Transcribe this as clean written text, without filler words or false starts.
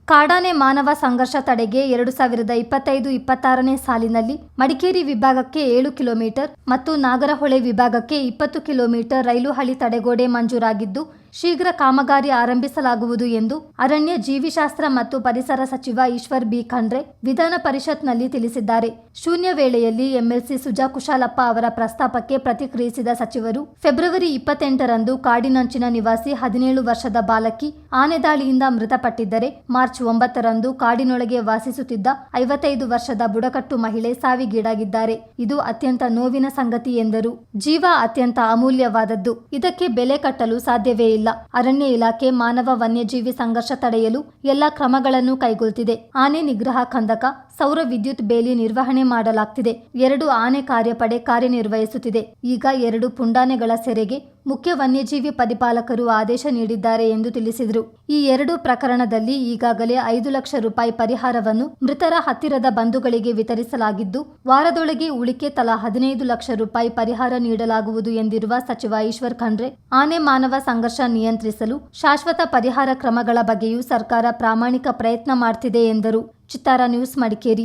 ಕಾಡಾನೆ ಮಾನವ ಸಂಘರ್ಷ ತಡೆಗೆ 2025-26ನೇ ಸಾಲಿನಲ್ಲಿ ಮಡಿಕೇರಿ ವಿಭಾಗಕ್ಕೆ 7 ಕಿಲೋಮೀಟರ್ ಮತ್ತು ನಾಗರಹೊಳೆ ವಿಭಾಗಕ್ಕೆ 20 ಕಿಲೋಮೀಟರ್ ರೈಲು ಹಳಿ ತಡೆಗೋಡೆ ಮಂಜೂರಾಗಿದ್ದು ಶೀಘ್ರ ಕಾಮಗಾರಿ ಆರಂಭಿಸಲಾಗುವುದು ಎಂದು ಅರಣ್ಯ ಜೀವಿಶಾಸ್ತ್ರ ಮತ್ತು ಪರಿಸರ ಸಚಿವ ಈಶ್ವರ್ ಬಿ ಖಂಡ್ರೆ ವಿಧಾನ ಪರಿಷತ್ನಲ್ಲಿ ತಿಳಿಸಿದ್ದಾರೆ. ಶೂನ್ಯ ವೇಳೆಯಲ್ಲಿ ಎಂಎಲ್ಸಿ ಸುಜಾ ಕುಶಾಲಪ್ಪ ಅವರ ಪ್ರಸ್ತಾಪಕ್ಕೆ ಪ್ರತಿಕ್ರಿಯಿಸಿದ ಸಚಿವರು, ಫೆಬ್ರವರಿ 28ರಂದು ಕಾಡಿನಂಚಿನ ನಿವಾಸಿ 17 ವರ್ಷದ ಬಾಲಕಿ ಆನೆ ದಾಳಿಯಿಂದ ಮೃತಪಟ್ಟಿದ್ದರೆ, ಮಾರ್ಚ್ 9ರಂದು ಕಾಡಿನೊಳಗೆ ವಾಸಿಸುತ್ತಿದ್ದ 55 ವರ್ಷದ ಬುಡಕಟ್ಟು ಮಹಿಳೆ ಸಾವಿಗೀಡಾಗಿದ್ದಾರೆ. ಇದು ಅತ್ಯಂತ ನೋವಿನ ಸಂಗತಿ ಎಂದರು. ಜೀವ ಅತ್ಯಂತ ಅಮೂಲ್ಯವಾದದ್ದು. ಇದಕ್ಕೆ ಬೆಲೆ ಕಟ್ಟಲು ಸಾಧ್ಯವೇ ಇಲ್ಲ. ಅರಣ್ಯ ಇಲಾಖೆ ಮಾನವ ವನ್ಯಜೀವಿ ಸಂಘರ್ಷ ತಡೆಯಲು ಎಲ್ಲ ಕ್ರಮಗಳನ್ನು ಕೈಗೊಳ್ಳುತ್ತಿದೆ. ಆನೆ ನಿಗ್ರಹ ಕಂದಕ, ಸೌರ ವಿದ್ಯುತ್ ಬೇಲಿ ನಿರ್ವಹಣೆ ಮಾಡಲಾಗ್ತಿದೆ. 2 ಆನೆ ಕಾರ್ಯಪಡೆ ಕಾರ್ಯನಿರ್ವಹಿಸುತ್ತಿದೆ. ಈಗ 2 ಪುಂಡಾನೆಗಳ ಸೆರೆಗೆ ಮುಖ್ಯ ವನ್ಯಜೀವಿ ಪರಿಪಾಲಕರು ಆದೇಶ ನೀಡಿದ್ದಾರೆ ಎಂದು ತಿಳಿಸಿದರು. ಈ 2 ಪ್ರಕರಣದಲ್ಲಿ ಈಗಾಗಲೇ 5 ಲಕ್ಷ ರೂಪಾಯಿ ಪರಿಹಾರವನ್ನು ಮೃತರ ಹತ್ತಿರದ ಬಂಧುಗಳಿಗೆ ವಿತರಿಸಲಾಗಿದ್ದು, ವಾರದೊಳಗೆ ಉಳಿಕೆ ತಲಾ 15 ಲಕ್ಷ ರೂಪಾಯಿ ಪರಿಹಾರ ನೀಡಲಾಗುವುದು ಎಂದಿರುವ ಸಚಿವ ಈಶ್ವರ್ ಖಂಡ್ರೆ, ಆನೆ ಮಾನವ ಸಂಘರ್ಷ ನಿಯಂತ್ರಿಸಲು ಶಾಶ್ವತ ಪರಿಹಾರ ಕ್ರಮಗಳ ಬಗ್ಗೆಯೂ ಸರ್ಕಾರ ಪ್ರಾಮಾಣಿಕ ಪ್ರಯತ್ನ ಮಾಡ್ತಿದೆ ಎಂದರು. ಚಿತ್ತಾರ ನ್ಯೂಸ್, ಮಡಿಕೇರಿ.